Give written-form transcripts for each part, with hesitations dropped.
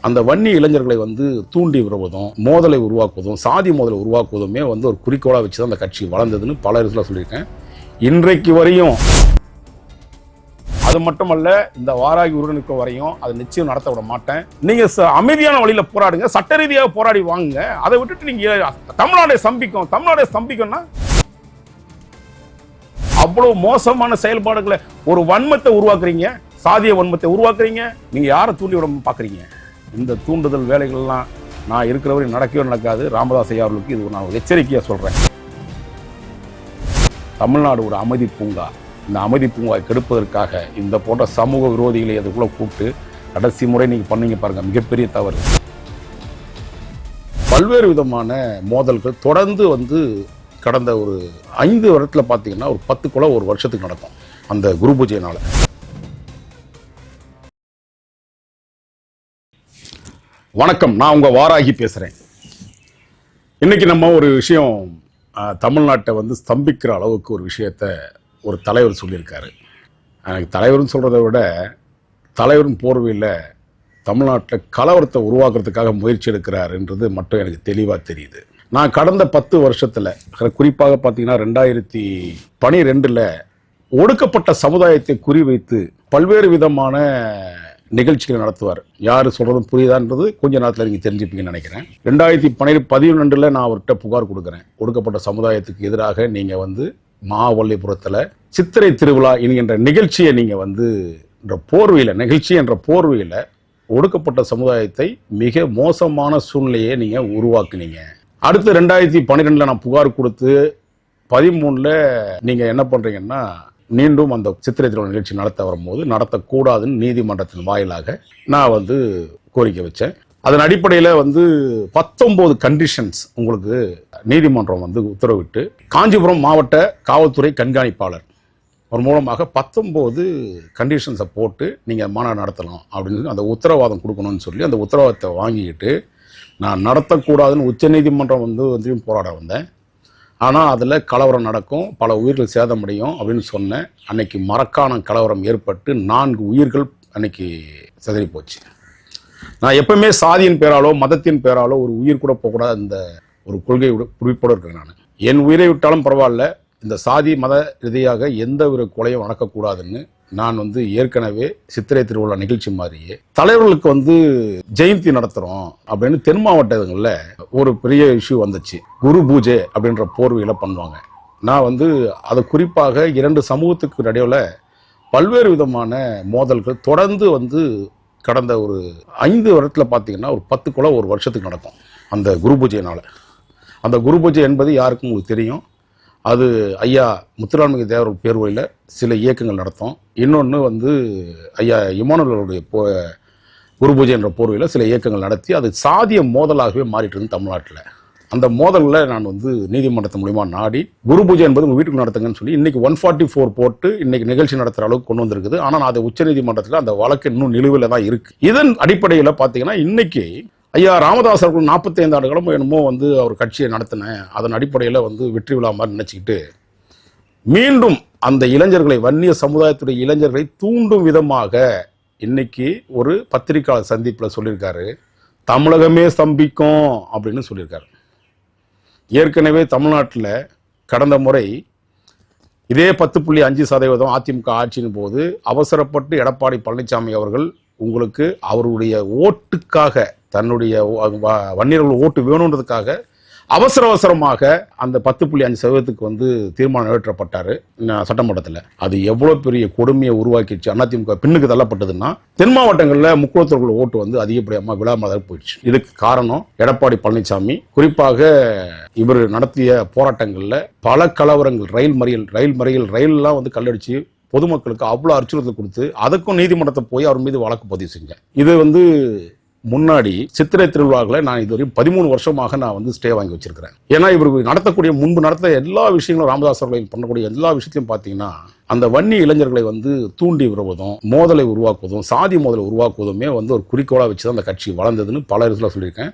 அந்த வன்னி இளைஞர்களை தூண்டி விடுவதும் மோதலை உருவாக்குவதும் சாதி மோதலை உருவாக்குவதுமே ஒரு குறிக்கோளாக வச்சு தான் அந்த கட்சி வளர்ந்ததுன்னு பல இடத்துல சொல்லியிருக்கேன். இன்றைக்கு வரையும் அது மட்டுமல்ல, இந்த வாராகி உருவனுக்கு வரையும் அதை நிச்சயம் நடத்த விட மாட்டேன். நீங்க அமைதியான வழியில போராடுங்க, சட்ட ரீதியாக போராடி வாங்குங்க. அதை விட்டுட்டு நீங்க தமிழ்நாடை ஸ்தம்பிக்கும்னா அவ்வளவு மோசமான செயல்பாடுகளை, ஒரு வன்மத்தை உருவாக்குறீங்க, சாதிய வன்மத்தை உருவாக்குறீங்க. நீங்க யாரை தூண்டி விட பாக்குறீங்க? இந்த தூண்டுதல் வேலைகள்லாம் நான் இருக்கிறவரை நடக்கவே நடக்காது. ராமதாஸ் ஐயா அவர்களுக்கு இது நான் எச்சரிக்கையா சொல்றேன். தமிழ்நாடு ஒரு அமைதி பூங்கா. இந்த அமைதி பூங்காவை கெடுப்பதற்காக இந்த போன்ற சமூக விரோதிகளை அதுக்குள்ள கூப்பிட்டு கடைசி முறை நீங்க பண்ணீங்க பாருங்க, மிகப்பெரிய தவறு. பல்வேறு விதமான மோதல்கள் தொடர்ந்து கடந்த ஒரு 5 வருடத்துல பாத்தீங்கன்னா ஒரு 10 கொலை ஒரு வருஷத்துக்கு நடக்கும் அந்த குரு பூஜையினால. வணக்கம், நான் உங்க வாராகி பேசுறேன். இன்னைக்கு நம்ம ஒரு விஷயம், தமிழ்நாட்டை ஸ்தம்பிக்கிற அளவுக்கு ஒரு விஷயத்த ஒரு தலைவர் சொல்லியிருக்காரு. எனக்கு தலைவர்னு சொல்கிறத விட தலைவரின் போர்வையில் தமிழ்நாட்டில் கலவரத்தை உருவாக்குறதுக்காக முயற்சி எடுக்கிறாருன்றது மட்டும் எனக்கு தெளிவாக தெரியுது. நான் கடந்த 10 வருஷத்தில், குறிப்பாக பார்த்தீங்கன்னா 2012 ஒடுக்கப்பட்ட சமுதாயத்தை குறிவைத்து பல்வேறு விதமான நிகழ்ச்சிகளை நடத்துவார். யார் சொல்கிறதும் புரியுதான்றது கொஞ்ச நேரத்தில் நீங்கள் தெரிஞ்சுப்பீங்கன்னு நினைக்கிறேன். 2011 நான் அவர்கிட்ட புகார் கொடுக்குறேன். ஒடுக்கப்பட்ட சமுதாயத்துக்கு எதிராக நீங்கள் மாவல்லிபுரத்தில் சித்திரை திருவிழா என்கின்ற நிகழ்ச்சியை நீங்கள் நிகழ்ச்சி என்ற போர்வையில் ஒடுக்கப்பட்ட சமுதாயத்தை மிக மோசமான சூழ்நிலையை நீங்கள் உருவாக்குனீங்க. அடுத்து 2012 நான் புகார் கொடுத்து 2013 நீங்கள் என்ன பண்ணுறீங்கன்னா மீண்டும் அந்த சித்திரை திருவிழா நிகழ்ச்சி நடத்த வரும்போது நடத்தக்கூடாதுன்னு நீதிமன்றத்தின் வாயிலாக நான் கோரிக்கை வச்சேன். அதன் அடிப்படையில் 19 கண்டிஷன்ஸ் உங்களுக்கு நீதிமன்றம் உத்தரவிட்டு காஞ்சிபுரம் மாவட்ட காவல்துறை கண்காணிப்பாளர் ஒரு மூலமாக 19 கண்டிஷன்ஸை போட்டு நீங்கள் மாநாடு நடத்தலாம் அப்படின்னு அந்த உத்தரவாதம் கொடுக்கணும்னு சொல்லி அந்த உத்தரவாதத்தை வாங்கிக்கிட்டு நான் நடத்தக்கூடாதுன்னு உச்சநீதிமன்றம் போராட வந்தேன். ஆனால் அதில் கலவரம் நடக்கும், பல உயிர்கள் சேதமடையும் அப்படின்னு சொன்னேன். அன்னைக்கு மரக்காணம் கலவரம் ஏற்பட்டு 4 உயிர்கள் அன்னைக்கு சிதறி போச்சு. நான் எப்பவுமே சாதியின் பேராலோ மதத்தின் பேராலோ ஒரு உயிர் கூட போகக்கூடாது, அந்த ஒரு கொள்கை குறிப்போடு இருக்கேன். நான் என் உயிரை விட்டாலும் பரவாயில்ல, இந்த சாதி மத ரீதியாக எந்த ஒரு கொலையும் நடக்கக்கூடாதுன்னு நான் ஏற்கனவே சித்திரை திருவிழா நிகழ்ச்சி மாதிரியே தலைவர்களுக்கு ஜெயந்தி நடத்துறோம் அப்படின்னு தென் மாவட்டங்களில் ஒரு பெரிய இஷ்யூ வந்துச்சு. குரு பூஜை அப்படின்ற போர்வையில் பண்ணுவாங்க. நான் அதை குறிப்பாக 2 சமூகத்துக்கு நடுவில் பல்வேறு விதமான மோதல்கள் தொடர்ந்து கடந்த ஒரு 5 வருடத்துல பார்த்தீங்கன்னா ஒரு 10 கொலை ஒரு வருஷத்துக்கு நடக்கும் அந்த குரு பூஜையினால. அந்த குரு பூஜை என்பது யாருக்கும் உங்களுக்கு தெரியும். அது ஐயா முத்துராமலிங்க தேவர் பேர்வையில் சில இயக்கங்கள் நடத்தும். இன்னொன்று ஐயா இமானுவேலுடைய குரு பூஜை என்ற போர்வையில் சில இயக்கங்கள் நடத்தி அது சாதிய மோதலாகவே மாறிட்டு இருந்து தமிழ்நாட்டில். அந்த மோதலில் நான் நீதிமன்றத்தின் மூலிமா நாடி குரு பூஜை என்பது உங்கள் வீட்டுக்கு நடத்துங்கன்னு சொல்லி இன்னைக்கு 144 போட்டு இன்னைக்கு நிகழ்ச்சி நடத்துகிற அளவுக்கு கொண்டு வந்திருக்குது. ஆனால் அது உச்சநீதிமன்றத்தில் அந்த வழக்கு இன்னும் நிலுவையில் தான் இருக்கு. இதன் அடிப்படையில் பார்த்தீங்கன்னா இன்னைக்கு ஐயா ராமதாஸ் அவர்கள் 45 ஆண்டு காலமும் என்னமோ அவர் கட்சியை நடத்தினேன், அதன் அடிப்படையில் வெற்றி விழா மாதிரி நினைச்சுக்கிட்டு மீண்டும் அந்த இளைஞர்களை, வன்னிய சமுதாயத்துடைய இளைஞர்களை தூண்டும் விதமாக இன்னைக்கு ஒரு பத்திரிகையாளர் சந்திப்பில் சொல்லியிருக்காரு, தமிழகமே ஸ்தம்பிக்கும் அப்படின்னு சொல்லியிருக்காரு. ஏற்கனவே தமிழ்நாட்டில் கடந்த முறை இதே 10.5% அதிமுக ஆட்சியின் போது அவசரப்பட்டு எடப்பாடி பழனிசாமி அவர்கள் உங்களுக்கு அவருடைய ஓட்டுக்காக, தன்னுடைய வன்னியர்கள் ஓட்டு வேணுன்றதுக்காக அவசரமாக அந்த 10.5%க்கு தீர்மானம் நிறைவேற்றப்பட்டாரு சட்டமன்றத்தில். அது எவ்வளவு பெரிய கொடுமையை உருவாக்கிடுச்சு. அதிமுக பின்னுக்கு தள்ளப்பட்டதுன்னா தென் மாவட்டங்களில் முக்குளத்தூர்கள் ஓட்டு அதிகப்படியாக விழாமதாக போயிடுச்சு. இதுக்கு காரணம் எடப்பாடி பழனிசாமி. குறிப்பாக இவர் நடத்திய போராட்டங்களில் பல கலவரங்கள், ரயில்லாம் கல்லடிச்சு பொதுமக்களுக்கு அவ்வளோ அச்சுறுத்தல் கொடுத்து அதுக்கும் நீதிமன்றத்தை போய் அவர் மீது வழக்கு பதிவு செஞ்சேன். இது முன்னாடி சித்திரை திருவிழாக்களை நான் இதுவரை 13 வருஷமாக நான் ஸ்டே வாங்கி வச்சிருக்கிறேன். ஏன்னா இவருக்கு நடத்தக்கூடிய முன்பு நடத்த எல்லா விஷயங்களும், ராமதாஸ் அவர்கள் பண்ணக்கூடிய எல்லா விஷயத்தையும் பார்த்தீங்கன்னா அந்த வன்னி இளைஞர்களை தூண்டி விடுவதும் மோதலை உருவாக்குவதும் சாதி மோதலை உருவாக்குவதுமே ஒரு குறிக்கோளாக வச்சு தான் அந்த கட்சி வளர்ந்ததுன்னு பல இடத்துல சொல்லியிருக்கேன்.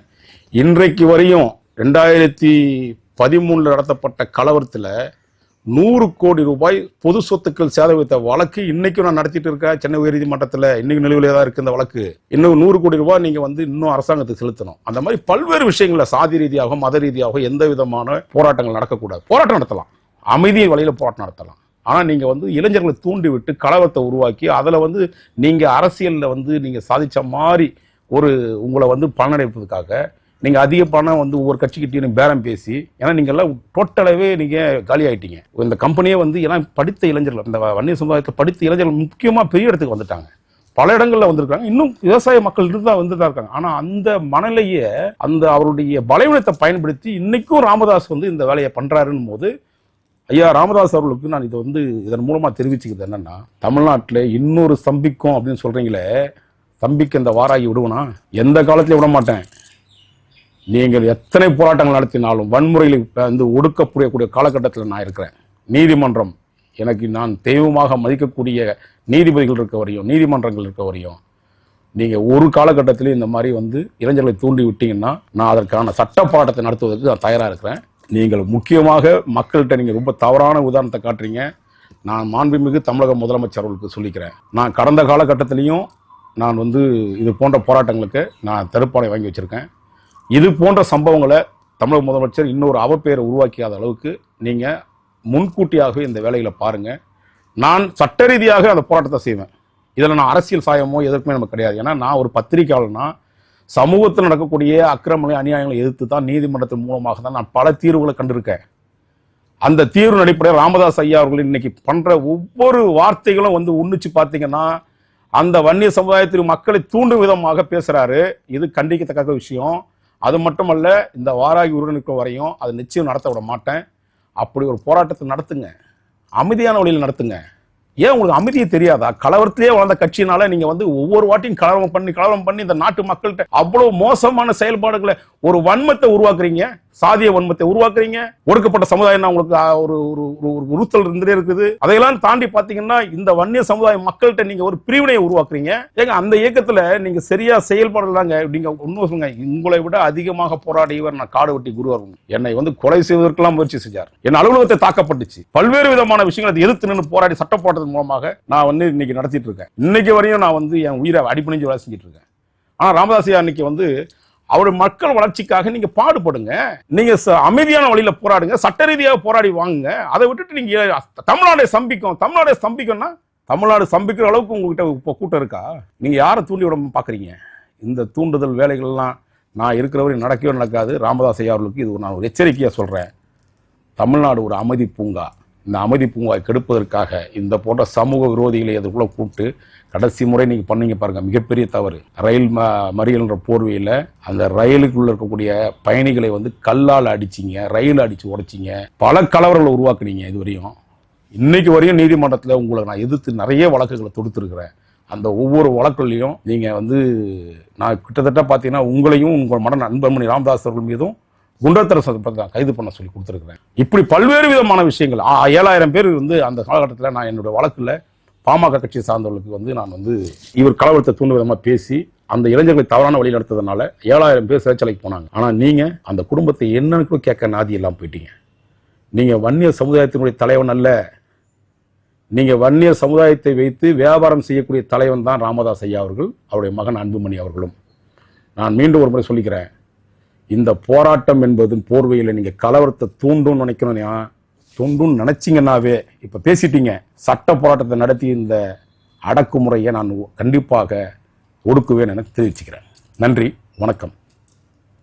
இன்றைக்கு வரையும் 2013 நடத்தப்பட்ட கலவரத்தில் 100 கோடி ரூபாய் பொது சொத்துக்கள் சேத வைத்த வழக்கு இன்னைக்கும் நான் நடத்திட்டு இருக்கேன் சென்னை உயர்நீதிமன்றத்தில். இன்னைக்கு நிலுவையிலே தான் இருக்கு இந்த வழக்கு. இன்னும் 100 கோடி ரூபாய் நீங்க வந்து இன்னும் அரசாங்கத்துக்கு செலுத்தணும். அந்த மாதிரி பல்வேறு விஷயங்கள்ல சாதி ரீதியாகவும் மத ரீதியாகவும் எந்த விதமான போராட்டங்கள் நடக்கக்கூடாது. போராட்டம் நடத்தலாம், அமைதி வழியில போராட்டம் நடத்தலாம். ஆனா நீங்க வந்து இளைஞர்களை தூண்டி விட்டு கலவரத்தை உருவாக்கி அதுல வந்து நீங்க அரசியல்ல வந்து நீங்க சாதிச்ச மாதிரி ஒரு உங்களை வந்து பலனடைப்பதற்காக நீங்க அதிக பணம் வந்து ஒவ்வொரு கட்சிக்கிட்டையும் பேரம் பேசி, ஏன்னா நீங்க எல்லாம் டோட்டலாவே நீங்க காலி ஆயிட்டீங்க. இந்த கம்பெனியே வந்து எல்லாம் படித்த இளைஞர்கள், இந்த வன்னியர் சமுதாயத்தில் படித்த இளைஞர்கள் முக்கியமா பெரிய இடத்துக்கு வந்துட்டாங்க. பல இடங்கள்ல வந்திருக்காங்க. இன்னும் விவசாய மக்கள் வந்துதான் இருக்காங்க. ஆனா அந்த மனநிலையை அந்த அவருடைய பலவீனத்தை பயன்படுத்தி இன்னைக்கும் ராமதாஸ் வந்து இந்த வேலையை பண்றாருன்னு போது, ஐயா ராமதாஸ் அவர்களுக்கு நான் இதை வந்து இதன் மூலமா தெரிவிச்சுக்கிறது என்னன்னா, தமிழ்நாட்டில் இன்னொரு ஸ்தம்பிக்கும் அப்படின்னு சொல்றீங்களே, ஸ்தம்பிக்க இந்த வாராகி விடுவனா? எந்த காலத்திலையும் விட மாட்டேன். நீங்கள் எத்தனை போராட்டங்கள் நடத்தினாலும் வன்முறையில் வந்து ஒடுக்கக்கூடிய காலகட்டத்தில் நான் இருக்கிறேன். நீதிமன்றம் எனக்கு நான் தெய்வமாக மதிக்கக்கூடிய நீதிபதிகள் இருக்க வரையும், நீதிமன்றங்கள் இருக்க வரையும், நீங்கள் ஒரு காலகட்டத்திலே இந்த மாதிரி வந்து இளைஞர்களை தூண்டி விட்டீங்கன்னா நான் அதற்கான சட்ட போராட்டத்தை நடத்துவதற்கு நான் தயாராக இருக்கிறேன். நீங்கள் முக்கியமாக மக்கள்கிட்ட நீங்கள் ரொம்ப தவறான உதாரணத்தை காட்டுறீங்க. நான் மாண்புமிகு தமிழக முதலமைச்சர் அவர்களுக்கு சொல்லிக்கிறேன். நான் கடந்த காலகட்டத்திலையும் நான் வந்து இது போன்ற போராட்டங்களுக்கு நான் தடுப்பாணை வாங்கி வச்சுருக்கேன். இது போன்ற சம்பவங்களை தமிழக முதலமைச்சர் இன்னொரு அவப்பெயரை உருவாக்கியாத அளவுக்கு நீங்கள் முன்கூட்டியாகவே இந்த வேலைகளை பாருங்கள். நான் சட்ட ரீதியாக அந்த போராட்டத்தை செய்வேன். இதில் நான் அரசியல் சாயமோ எதற்குமே நமக்கு கிடையாது. ஏன்னா நான் ஒரு பத்திரிகையாளர்னா சமூகத்தில் நடக்கக்கூடிய அக்கிரமங்களை அநியாயங்களை எதிர்த்து தான் நீதிமன்றத்தின் மூலமாக தான் நான் பல தீர்வுகளை கண்டிருக்கேன். அந்த தீர்வு அடிப்படையில் ராமதாஸ் ஐயா அவர்கள் இன்னைக்கு பண்ற ஒவ்வொரு வார்த்தைகளும் வந்து உன்னிச்சு பார்த்தீங்கன்னா அந்த வன்னிய சமுதாயத்தில் மக்களை தூண்டும் விதமாக பேசுறாரு. இது கண்டிக்கத்தக்க விஷயம். அது மட்டுமல்ல, இந்த வாராகி உருவனுக்கு வரையும் அதை நிச்சயம் நடத்த விட மாட்டேன். அப்படி ஒரு போராட்டத்தை நடத்துங்க, அமைதியான வழியில் நடத்துங்க. ஏன் உங்களுக்கு அமைதியே தெரியாதா? கலவரத்திலேயே வளர்ந்த கட்சியினால நீங்க வந்து ஒவ்வொரு வாட்டியும் கலவரம் பண்ணி இந்த நாட்டு மக்கள்கிட்ட அவ்வளவு மோசமான செயல்பாடுகளை, ஒரு வன்மத்தை உருவாக்குறீங்க, சாதிய வன்மத்தை உருவாக்குறீங்க. ஒடுக்கப்பட்ட சமுதாயம் உங்களுக்கு ஒரு உறுத்தல் இருந்துட்டே இருக்குது. அதையெல்லாம் தாண்டி பாத்தீங்கன்னா இந்த வன்னிய சமுதாய மக்கள்கிட்ட நீங்க ஒரு பிரிவினையை உருவாக்குறீங்க. ஏங்க அந்த இயக்கத்துல நீங்க சரியா செயல்படலாங்க. நீங்க ஒன்னும் சொல்லுங்க, உங்களை விட அதிகமாக போராடியவர் நான் காடு வெட்டி குருவர். என்னை வந்து கொலை செய்வதற்கெல்லாம் முயற்சி செஞ்சார். என் அலுவலகத்தை தாக்கப்பட்டுச்சு. பல்வேறு விதமான விஷயங்களை எதிர்த்து நின்று போராடி சட்ட போராட்டத்தின் மூலமாக நான் வந்து இன்னைக்கு நடத்திட்டு இருக்கேன். இன்னைக்கு வரையும் நான் வந்து என் உயிரை அடிப்பணிஞ்சு வேலை செஞ்சுட்டு இருக்கேன். ஆனா ராமதாஸ் அன்னைக்கு வந்து அவருடைய மக்கள் வளர்ச்சிக்காக நீங்க பாடுபடுங்க, நீங்க அமைதியான வழியில போராடுங்க, சட்ட ரீதியாக போராடி வாங்குங்க. அதை விட்டுட்டு நீங்க தமிழ்நாடு ஸ்தம்பிக்கும்னா தமிழ்நாடு ஸ்தம்பிக்கிற அளவுக்கு உங்ககிட்ட இப்போ கூட்டம் இருக்கா? நீங்க யாரை தூண்டி விட பாக்குறீங்க? இந்த தூண்டுதல் வேலைகள்லாம் நான் இருக்கிறவரை நடக்கவே நடக்காது. ராமதாஸ் ஐயா அவர்களுக்கு இது நான் ஒரு எச்சரிக்கையா சொல்றேன். தமிழ்நாடு ஒரு அமைதி பூங்கா. இந்த அமைதி பூங்காவை கெடுப்பதற்காக இந்த போன்ற சமூக விரோதிகளை அதுக்குள்ள கூப்பிட்டு கடைசி முறை நீங்க பண்ணீங்க பாருங்க, மிகப்பெரிய தவறு. ரயில் மறியல்ன்ற போர்வையில் அந்த ரயிலுக்குள்ள இருக்கக்கூடிய பயணிகளை வந்து கல்லால் அடிச்சிங்க, ரயில் அடிச்சு உடைச்சிங்க, பல கலவரங்களை உருவாக்குனீங்க. இதுவரையும் இன்னைக்கு வரையும் நீதிமன்றத்தில் உங்களை நான் எதிர்த்து நிறைய வழக்குகளை தொடுத்திருக்கிறேன். அந்த ஒவ்வொரு வழக்குலையும் நீங்க வந்து நான் கிட்டத்தட்ட பார்த்தீங்கன்னா உங்களையும் உங்கள் மன நண்பர்மணி ராமதாஸ் அவர்கள் மீதும் குண்டத்தர கைது பண்ண சொல்லி கொடுத்துருக்கிறேன். இப்படி பல்வேறு விதமான விஷயங்கள். 7000 பேர் வந்து அந்த காலகட்டத்தில் நான் என்னுடைய வழக்குல பாமக கட்சியை சார்ந்தவர்களுக்கு வந்து நான் வந்து இவர் கலவரத்தை தூண்டும் விதமாக பேசி அந்த இளைஞர்களை தவறான வழி நடத்ததுனால 7000 பேர் சிறைச்சாலைக்கு போனாங்க. ஆனா நீங்க அந்த குடும்பத்தை என்னன்னு கேட்க நாதி எல்லாம் போயிட்டீங்க. நீங்க வன்னிய சமுதாயத்தினுடைய தலைவன் அல்ல. நீங்க வன்னிய சமுதாயத்தை வைத்து வியாபாரம் செய்யக்கூடிய தலைவன் தான் ராமதாஸ் ஐயா அவர்கள், அவருடைய மகன் அன்புமணி அவர்களும். நான் மீண்டும் ஒரு முறை சொல்லிக்கிறேன், இந்த போராட்டம் என்பது போர்வையில் நீங்க கலவரத்தை தூண்டும் நினைச்சீங்கன்னாவே இப்ப பேசிட்டீங்க. சட்ட போராட்டத்தை நடத்தி இந்த அடக்குமுறையை நான் கண்டிப்பாக ஒடுக்குவேன் என தெரிவிச்சுக்கிறேன். நன்றி, வணக்கம்.